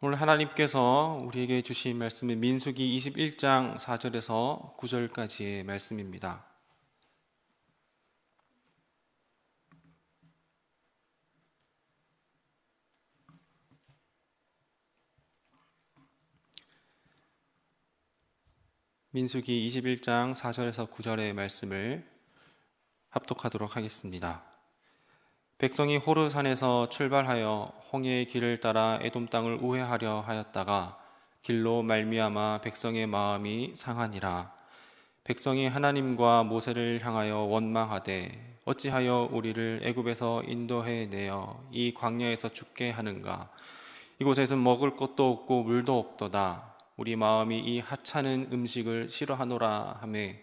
오늘 하나님께서 우리에게 주신 말씀은 민수기 21장 4절에서 9절까지의 말씀입니다. 민수기 21장 4절에서 9절의 말씀을 합독하도록 하겠습니다. 백성이 호르산에서 출발하여 홍해의 길을 따라 에돔 땅을 우회하려 하였다가 길로 말미암아 백성의 마음이 상하니라. 백성이 하나님과 모세를 향하여 원망하되 어찌하여 우리를 애굽에서 인도해 내어 이 광야에서 죽게 하는가? 이곳에는 먹을 것도 없고 물도 없도다. 우리 마음이 이 하찮은 음식을 싫어하노라 하매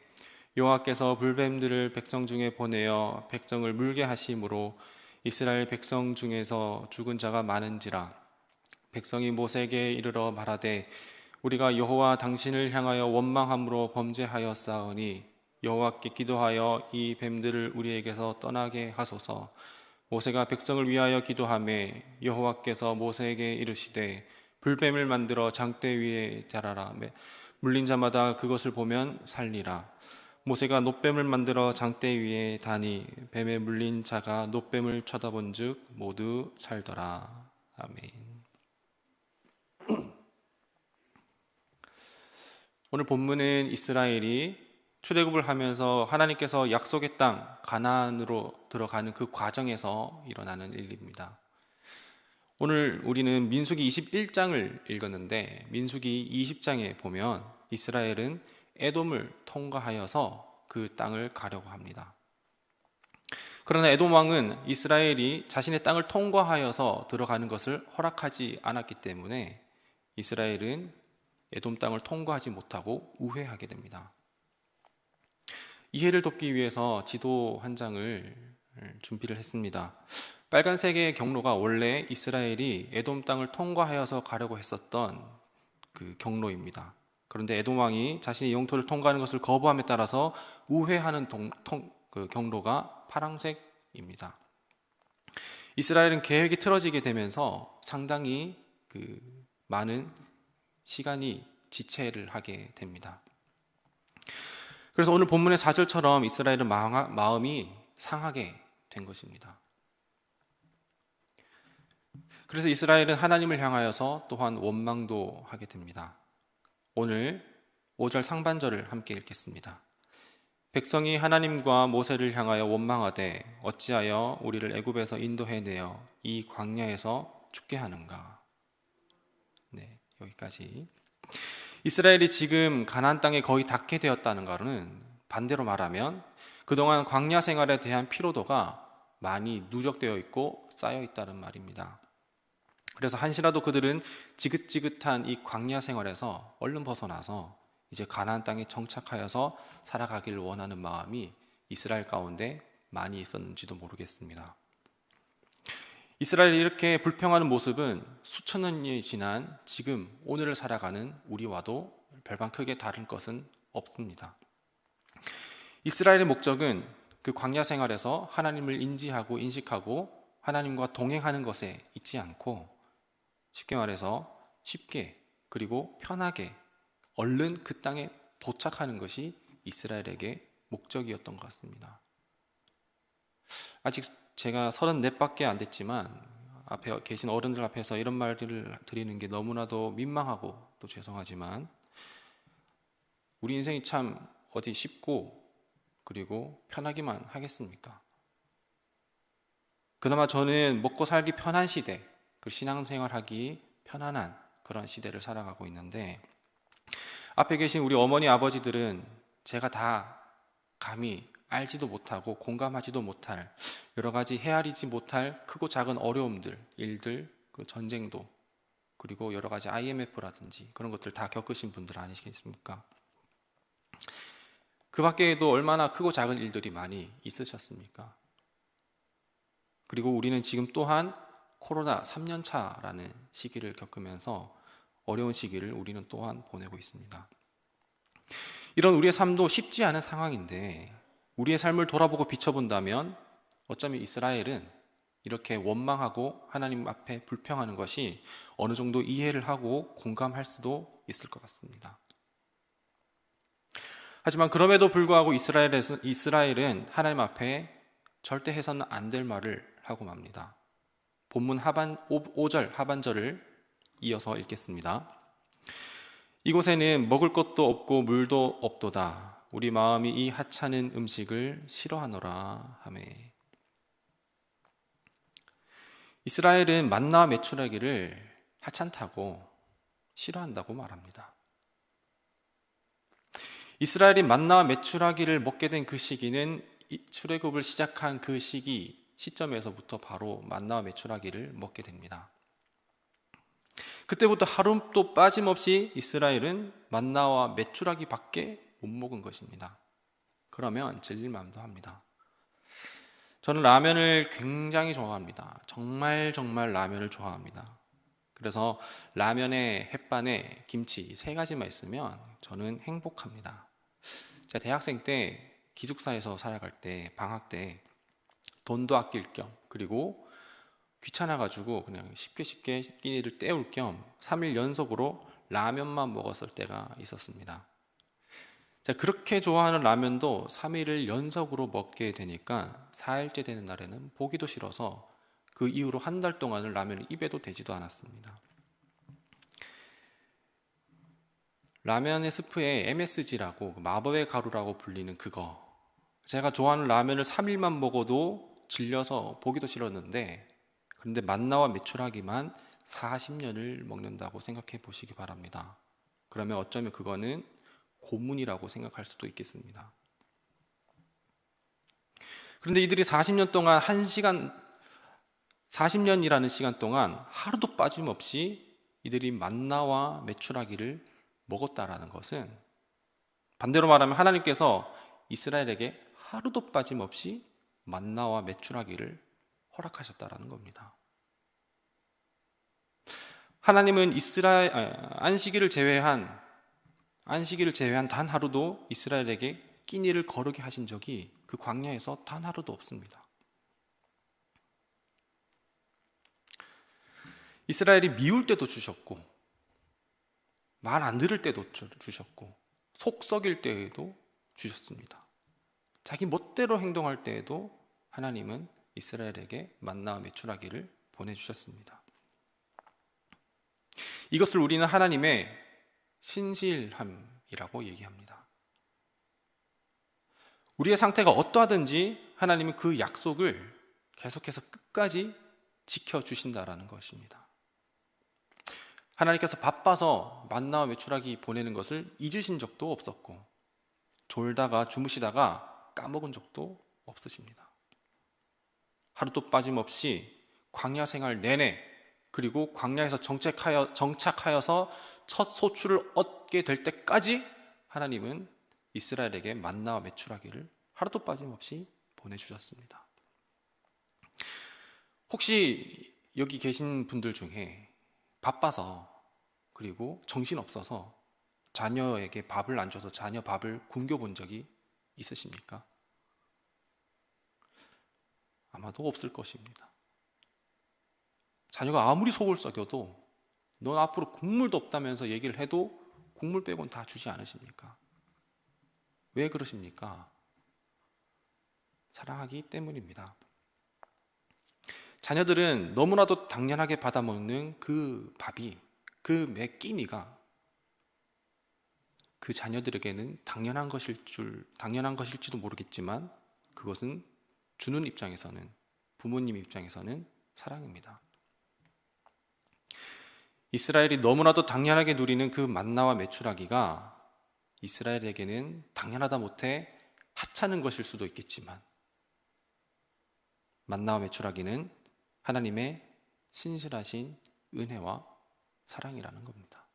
여호와께서 불뱀들을 백성 중에 보내어 백성을 물게 하심으로 이스라엘 백성 중에서 죽은 자가 많은지라. 백성이 모세에게 이르러 말하되 우리가 여호와 당신을 향하여 원망함으로 범죄하였사오니 여호와께 기도하여 이 뱀들을 우리에게서 떠나게 하소서. 모세가 백성을 위하여 기도하매 여호와께서 모세에게 이르시되 불뱀을 만들어 장대 위에 달아라. 물린 자마다 그것을 보면 살리라. 모세가 놋뱀을 만들어 장대 위에 다니 뱀에 물린 자가 놋뱀을 쳐다본 즉 모두 살더라. 아멘. 오늘 본문은 이스라엘이 출애굽을 하면서 하나님께서 약속의 땅 가나안으로 들어가는 그 과정에서 일어나는 일입니다. 오늘 우리는 민수기 21장을 읽었는데 민수기 20장에 보면 이스라엘은 에돔을 통과하여서 그 땅을 가려고 합니다. 그러나 에돔 왕은 이스라엘이 자신의 땅을 통과하여서 들어가는 것을 허락하지 않았기 때문에 이스라엘은 에돔 땅을 통과하지 못하고 우회하게 됩니다. 이해를 돕기 위해서 지도 한 장을 준비를 했습니다. 빨간색의 경로가 원래 이스라엘이 에돔 땅을 통과하여서 가려고 했었던 그 경로입니다. 그런데 에돔 왕이 자신의 영토를 통과하는 것을 거부함에 따라서 우회하는 그 경로가 파란색입니다. 이스라엘은 계획이 틀어지게 되면서 상당히 많은 시간이 지체를 하게 됩니다. 그래서 오늘 본문의 4절처럼 이스라엘은 마음이 상하게 된 것입니다. 그래서 이스라엘은 하나님을 향하여서 또한 원망도 하게 됩니다. 오늘 5절 상반절을 함께 읽겠습니다. 백성이 하나님과 모세를 향하여 원망하되 어찌하여 우리를 애굽에서 인도해 내어 이 광야에서 죽게 하는가? 네, 여기까지. 이스라엘이 지금 가나안 땅에 거의 닿게 되었다는 것은 반대로 말하면 그동안 광야 생활에 대한 피로도가 많이 누적되어 있고 쌓여 있다는 말입니다. 그래서 한시라도 그들은 지긋지긋한 이 광야 생활에서 얼른 벗어나서 이제 가나안 땅에 정착하여서 살아가기를 원하는 마음이 이스라엘 가운데 많이 있었는지도 모르겠습니다. 이스라엘이 이렇게 불평하는 모습은 수천 년이 지난 지금 오늘을 살아가는 우리와도 별반 크게 다른 것은 없습니다. 이스라엘의 목적은 그 광야 생활에서 하나님을 인지하고 인식하고 하나님과 동행하는 것에 있지 않고 쉽게 말해서 쉽게 그리고 편하게 얼른 그 땅에 도착하는 것이 이스라엘에게 목적이었던 것 같습니다. 아직 제가 34밖에 안 됐지만 앞에 계신 어른들 앞에서 이런 말들을 드리는 게 너무나도 민망하고 또 죄송하지만 우리 인생이 참 어디 쉽고 그리고 편하기만 하겠습니까? 그나마 저는 먹고 살기 편한 시대, 그 신앙생활하기 편안한 그런 시대를 살아가고 있는데 앞에 계신 우리 어머니 아버지들은 제가 다 감히 알지도 못하고 공감하지도 못할 여러 가지 헤아리지 못할 크고 작은 어려움들, 일들, 그리고 전쟁도 그리고 여러 가지 IMF라든지 그런 것들 다 겪으신 분들 아니시겠습니까? 그 밖에도 얼마나 크고 작은 일들이 많이 있으셨습니까? 그리고 우리는 지금 또한 코로나 3년차라는 시기를 겪으면서 어려운 시기를 우리는 또한 보내고 있습니다. 이런 우리의 삶도 쉽지 않은 상황인데 우리의 삶을 돌아보고 비춰본다면 어쩌면 이스라엘은 이렇게 원망하고 하나님 앞에 불평하는 것이 어느 정도 이해를 하고 공감할 수도 있을 것 같습니다. 하지만 그럼에도 불구하고 이스라엘은 하나님 앞에 절대 해서는 안 될 말을 하고 맙니다. 본문 5절 하반절을 이어서 읽겠습니다. 이곳에는 먹을 것도 없고 물도 없도다. 우리 마음이 이 하찮은 음식을 싫어하노라 하매. 이스라엘은 만나와 메추라기를 하찮다고 싫어한다고 말합니다. 이스라엘이 만나와 메추라기를 먹게 된 그 시기는 출애굽을 시작한 그 시점에서부터 바로 만나와 메추라기를 먹게 됩니다. 그때부터 하루도 빠짐없이 이스라엘은 만나와 메추라기밖에 못 먹은 것입니다. 그러면 질릴 마음도 합니다. 저는 라면을 굉장히 좋아합니다. 정말 라면을 좋아합니다. 그래서 라면에 햇반에 김치 3가지만 있으면 저는 행복합니다. 제가 대학생 때 기숙사에서 살아갈 때 방학 때 돈도 아낄 겸 그리고 귀찮아가지고 그냥 쉽게 끼니를 때울 겸 3일 연속으로 라면만 먹었을 때가 있었습니다. 제가 그렇게 좋아하는 라면도 3일을 연속으로 먹게 되니까 4일째 되는 날에는 보기도 싫어서 그 이후로 한 달 동안은 라면을 입에도 대지도 않았습니다. 라면의 스프에 MSG라고 마법의 가루라고 불리는 그거, 제가 좋아하는 라면을 3일만 먹어도 질려서 보기도 싫었는데, 그런데 만나와 메추라기만 40년을 먹는다고 생각해 보시기 바랍니다. 그러면 어쩌면 그거는 고문이라고 생각할 수도 있겠습니다. 그런데 이들이 40년 동안 40년이라는 시간 동안 하루도 빠짐없이 이들이 만나와 메추라기를 먹었다라는 것은, 반대로 말하면 하나님께서 이스라엘에게 하루도 빠짐없이 만나와 메추라기를 허락하셨다라는 겁니다. 하나님은 안식일을 제외한 단 하루도 이스라엘에게 끼니를 거르게 하신 적이 그 광야에서 단 하루도 없습니다. 이스라엘이 미울 때도 주셨고, 말 안 들을 때도 주셨고, 속 썩일 때에도 주셨습니다. 자기 멋대로 행동할 때에도 하나님은 이스라엘에게 만나와 메추라기를 보내주셨습니다. 이것을 우리는 하나님의 신실함이라고 얘기합니다. 우리의 상태가 어떠하든지 하나님은 그 약속을 계속해서 끝까지 지켜주신다라는 것입니다. 하나님께서 바빠서 만나와 메추라기 보내는 것을 잊으신 적도 없었고, 졸다가 주무시다가 까먹은 적도 없으십니다. 하루도 빠짐없이 광야 생활 내내, 그리고 광야에서 정착하여서 첫 소출을 얻게 될 때까지 하나님은 이스라엘에게 만나와 메추라기를 하루도 빠짐없이 보내주셨습니다. 혹시 여기 계신 분들 중에 바빠서, 그리고 정신없어서 자녀에게 밥을 안 줘서 자녀 밥을 굶겨본 적이 있으십니까? 아마도 없을 것입니다. 자녀가 아무리 속을 썩여도 넌 앞으로 국물도 없다면서 얘기를 해도 국물 빼곤 다 주지 않으십니까? 왜 그러십니까? 사랑하기 때문입니다. 자녀들은 너무나도 당연하게 받아먹는 그 밥이, 그 매 끼니가 그 자녀들에게는 당연한 것일지도 모르겠지만, 그것은 주는 입장에서는, 부모님 입장에서는 사랑입니다. 이스라엘이 너무나도 당연하게 누리는 그 만나와 메추라기가 이스라엘에게는 당연하다 못해 하찮은 것일 수도 있겠지만, 만나와 메추라기는 하나님의 신실하신 은혜와 사랑이라는 겁니다.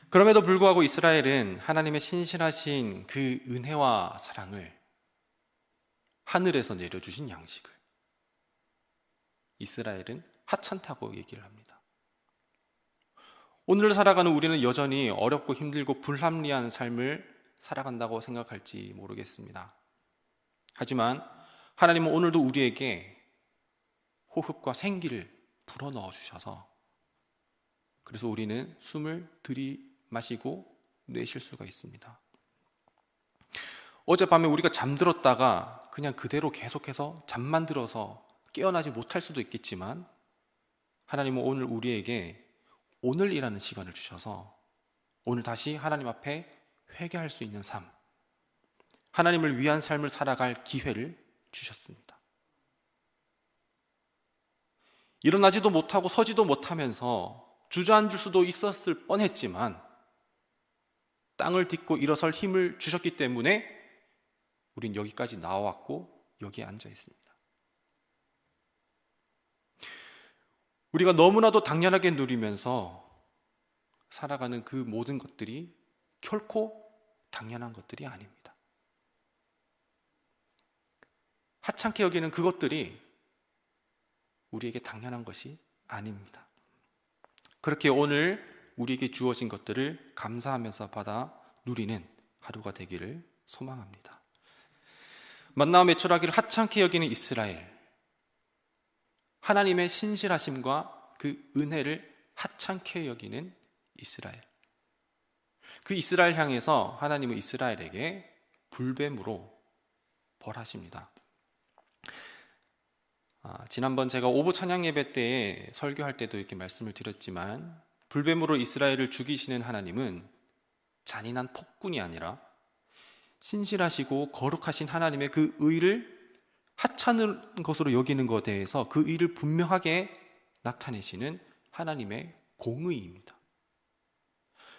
그럼에도 불구하고 이스라엘은 하나님의 신실하신 그 은혜와 사랑을, 하늘에서 내려주신 양식을 이스라엘은 하찮다고 얘기를 합니다. 오늘을 살아가는 우리는 여전히 어렵고 힘들고 불합리한 삶을 살아간다고 생각할지 모르겠습니다. 하지만 하나님은 오늘도 우리에게 호흡과 생기를 불어넣어 주셔서 그래서 우리는 숨을 들이마시고 내쉴 수가 있습니다. 어젯밤에 우리가 잠들었다가 그냥 그대로 계속해서 잠만 들어서 깨어나지 못할 수도 있겠지만 하나님은 오늘 우리에게 오늘이라는 시간을 주셔서 오늘 다시 하나님 앞에 회개할 수 있는 삶, 하나님을 위한 삶을 살아갈 기회를 주셨습니다. 일어나지도 못하고 서지도 못하면서 주저앉을 수도 있었을 뻔했지만 땅을 딛고 일어설 힘을 주셨기 때문에 우린 여기까지 나와왔고 여기에 앉아 있습니다. 우리가 너무나도 당연하게 누리면서 살아가는 그 모든 것들이 결코 당연한 것들이 아닙니다. 하찮게 여기는 그것들이 우리에게 당연한 것이 아닙니다. 그렇게 오늘 우리에게 주어진 것들을 감사하면서 받아 누리는 하루가 되기를 소망합니다. 만나와 초라기를 하찮게 여기는 이스라엘, 하나님의 신실하심과 그 은혜를 하찮게 여기는 이스라엘, 그 이스라엘 향해서 하나님은 이스라엘에게 불뱀으로 벌하십니다. 지난번 제가 오부 찬양 예배 때에 설교할 때도 이렇게 말씀을 드렸지만 불뱀으로 이스라엘을 죽이시는 하나님은 잔인한 폭군이 아니라 신실하시고 거룩하신 하나님의 그 의를 하찮은 것으로 여기는 것에 대해서 그 의를 분명하게 나타내시는 하나님의 공의입니다.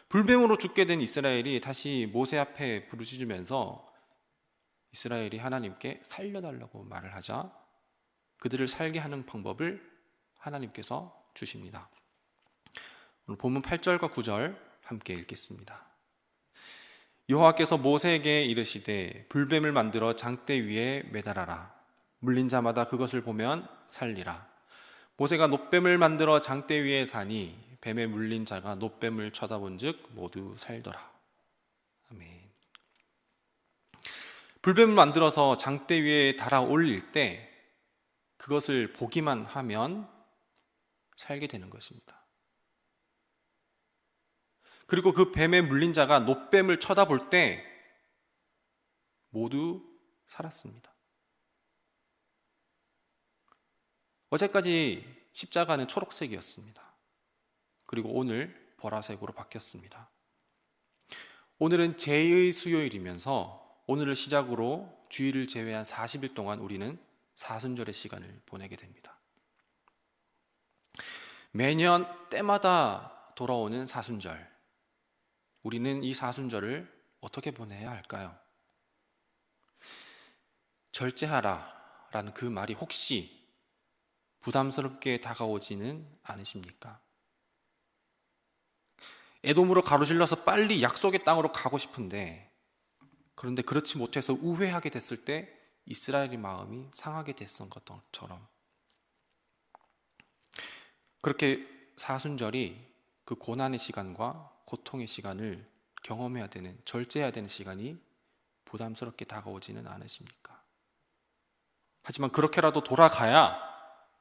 불뱀으로 죽게 된 이스라엘이 다시 모세 앞에 부르짖으면서 이스라엘이 하나님께 살려달라고 말을 하자 그들을 살게 하는 방법을 하나님께서 주십니다. 오늘 본문 8절과 9절 함께 읽겠습니다. 여호와께서 모세에게 이르시되 불뱀을 만들어 장대 위에 매달아라. 물린 자마다 그것을 보면 살리라. 모세가 놋뱀을 만들어 장대 위에 사니 뱀에 물린 자가 놋뱀을 쳐다본 즉 모두 살더라. 아멘. 불뱀을 만들어서 장대 위에 달아 올릴 때 그것을 보기만 하면 살게 되는 것입니다. 그리고 그 뱀에 물린 자가 놋뱀을 쳐다볼 때 모두 살았습니다. 어제까지 십자가는 초록색이었습니다. 그리고 오늘 보라색으로 바뀌었습니다. 오늘은 제의 수요일이면서 오늘을 시작으로 주일을 제외한 40일 동안 우리는 사순절의 시간을 보내게 됩니다. 매년 때마다 돌아오는 사순절, 우리는 이 사순절을 어떻게 보내야 할까요? 절제하라 라는 그 말이 혹시 부담스럽게 다가오지는 않으십니까? 에돔으로 가로질러서 빨리 약속의 땅으로 가고 싶은데 그런데 그렇지 못해서 우회하게 됐을 때 이스라엘의 마음이 상하게 됐던 것처럼 그렇게 사순절이 그 고난의 시간과 고통의 시간을 경험해야 되는, 절제해야 되는 시간이 부담스럽게 다가오지는 않으십니까? 하지만 그렇게라도 돌아가야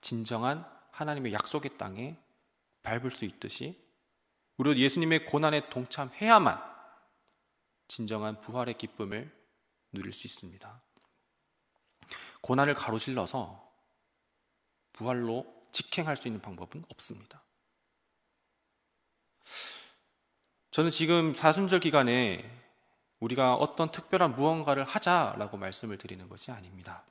진정한 하나님의 약속의 땅에 밟을 수 있듯이 우리도 예수님의 고난에 동참해야만 진정한 부활의 기쁨을 누릴 수 있습니다. 고난을 가로질러서 부활로 직행할 수 있는 방법은 없습니다. 저는 지금 사순절 기간에 우리가 어떤 특별한 무언가를 하자라고 말씀을 드리는 것이 아닙니다.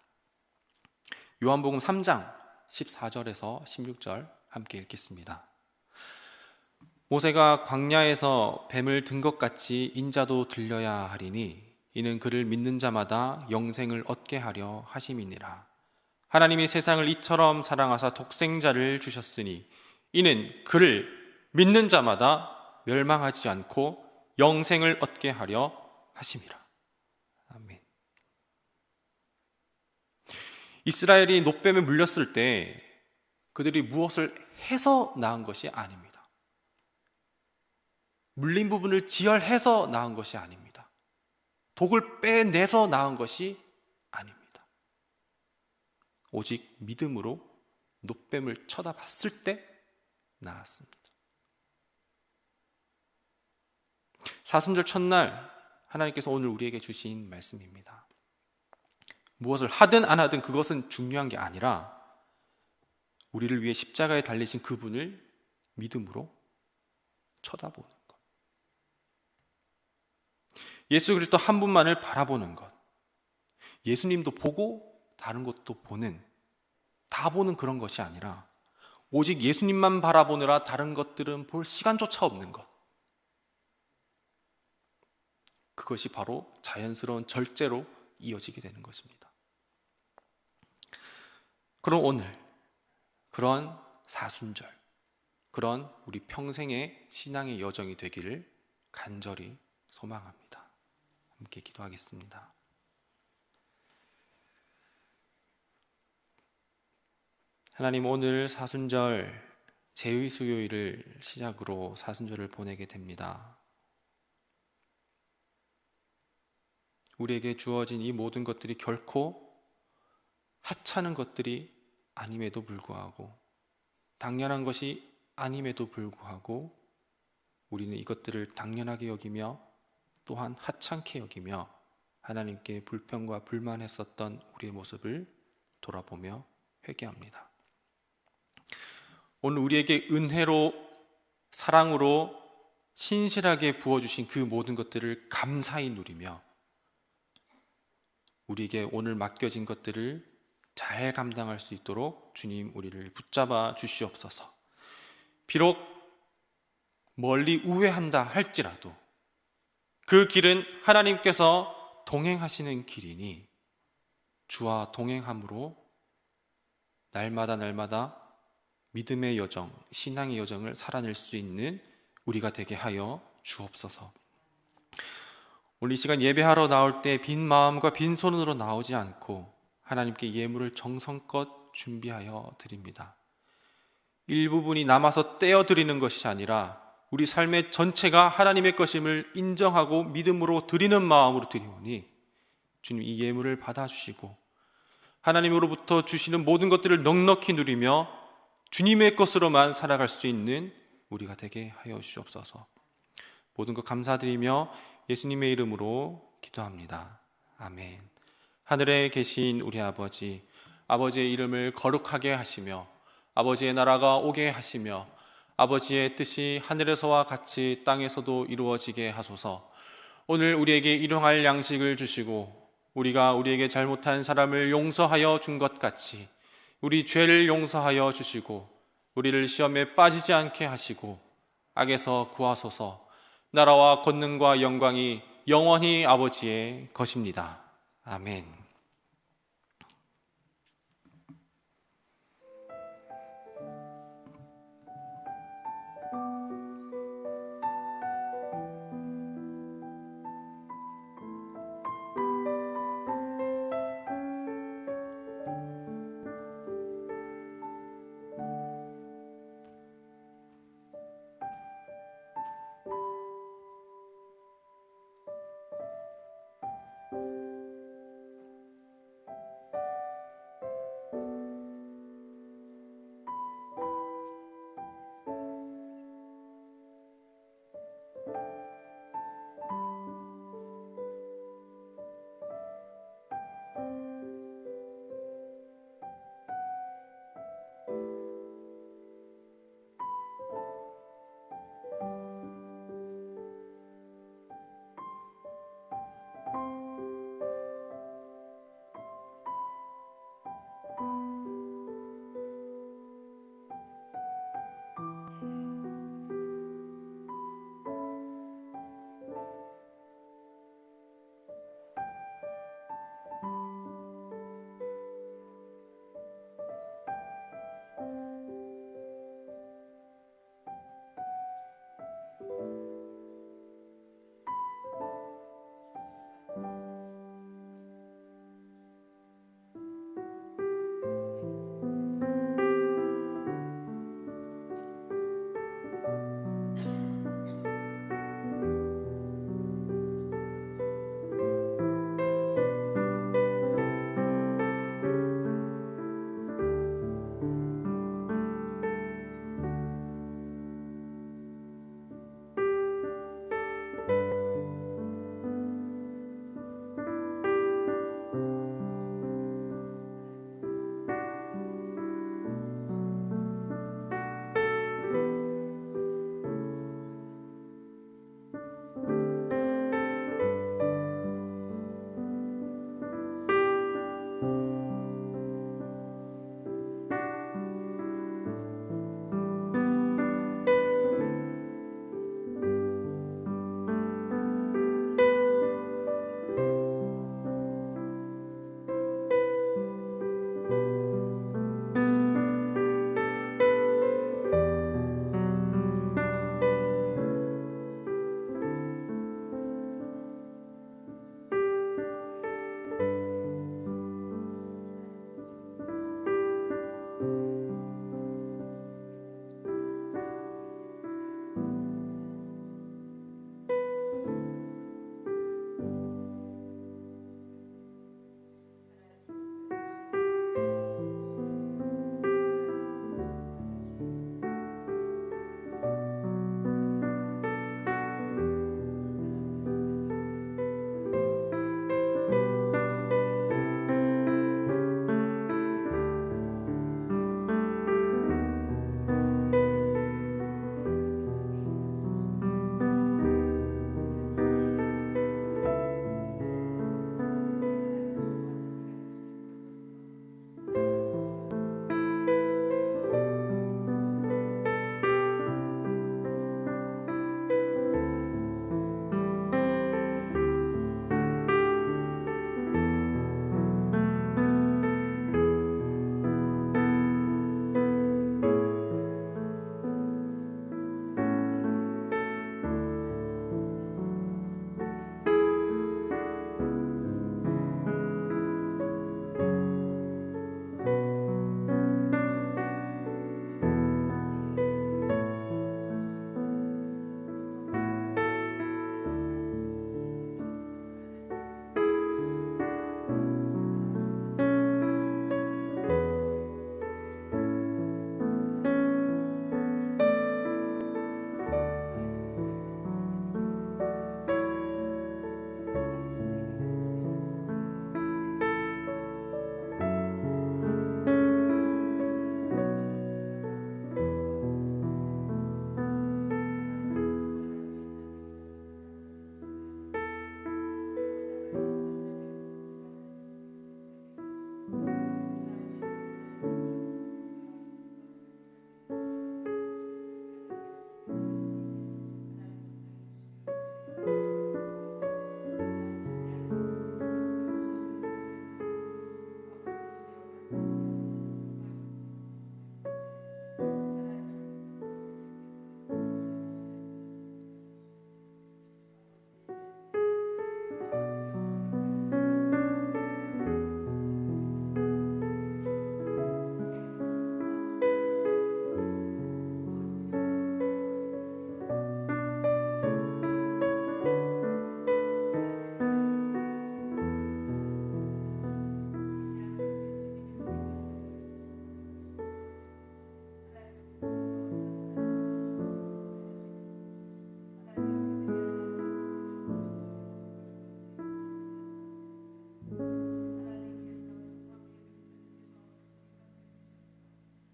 요한복음 3장 14절에서 16절 함께 읽겠습니다. 모세가 광야에서 뱀을 든 것 같이 인자도 들려야 하리니 이는 그를 믿는 자마다 영생을 얻게 하려 하심이니라. 하나님이 세상을 이처럼 사랑하사 독생자를 주셨으니 이는 그를 믿는 자마다 멸망하지 않고 영생을 얻게 하려 하심이라. 아멘. 이스라엘이 놋뱀에 물렸을 때 그들이 무엇을 해서 낳은 것이 아닙니다. 물린 부분을 지혈해서 낳은 것이 아닙니다. 독을 빼내서 낳은 것이 아닙니다. 오직 믿음으로 놋뱀을 쳐다봤을 때 나았습니다. 사순절 첫날 하나님께서 오늘 우리에게 주신 말씀입니다. 무엇을 하든 안 하든 그것은 중요한 게 아니라 우리를 위해 십자가에 달리신 그분을 믿음으로 쳐다보는 것. 예수 그리스도 한 분만을 바라보는 것. 예수님도 보고 다른 것도 다 보는 그런 것이 아니라 오직 예수님만 바라보느라 다른 것들은 볼 시간조차 없는 것. 그것이 바로 자연스러운 절제로 이어지게 되는 것입니다. 그럼 오늘 그런 사순절, 그런 우리 평생의 신앙의 여정이 되기를 간절히 소망합니다. 함께 기도하겠습니다. 하나님, 오늘 사순절 제의 수요일을 시작으로 사순절을 보내게 됩니다. 우리에게 주어진 이 모든 것들이 결코 하찮은 것들이 아님에도 불구하고, 당연한 것이 아님에도 불구하고 우리는 이것들을 당연하게 여기며 또한 하찮게 여기며 하나님께 불평과 불만했었던 우리의 모습을 돌아보며 회개합니다. 오늘 우리에게 은혜로, 사랑으로 신실하게 부어주신 그 모든 것들을 감사히 누리며 우리에게 오늘 맡겨진 것들을 잘 감당할 수 있도록 주님 우리를 붙잡아 주시옵소서. 비록 멀리 우회한다 할지라도 그 길은 하나님께서 동행하시는 길이니 주와 동행함으로 날마다 믿음의 여정, 신앙의 여정을 살아낼 수 있는 우리가 되게 하여 주옵소서. 오늘 이 시간 예배하러 나올 때 빈 마음과 빈손으로 나오지 않고 하나님께 예물을 정성껏 준비하여 드립니다. 일부분이 남아서 떼어드리는 것이 아니라 우리 삶의 전체가 하나님의 것임을 인정하고 믿음으로 드리는 마음으로 드리오니 주님 이 예물을 받아주시고 하나님으로부터 주시는 모든 것들을 넉넉히 누리며 주님의 것으로만 살아갈 수 있는 우리가 되게 하여 주옵소서. 모든 것 감사드리며 예수님의 이름으로 기도합니다. 아멘. 하늘에 계신 우리 아버지, 아버지의 이름을 거룩하게 하시며 아버지의 나라가 오게 하시며 아버지의 뜻이 하늘에서와 같이 땅에서도 이루어지게 하소서. 오늘 우리에게 일용할 양식을 주시고 우리가 우리에게 잘못한 사람을 용서하여 준 것 같이 우리 죄를 용서하여 주시고 우리를 시험에 빠지지 않게 하시고 악에서 구하소서. 나라와 권능과 영광이 영원히 아버지의 것입니다. 아멘.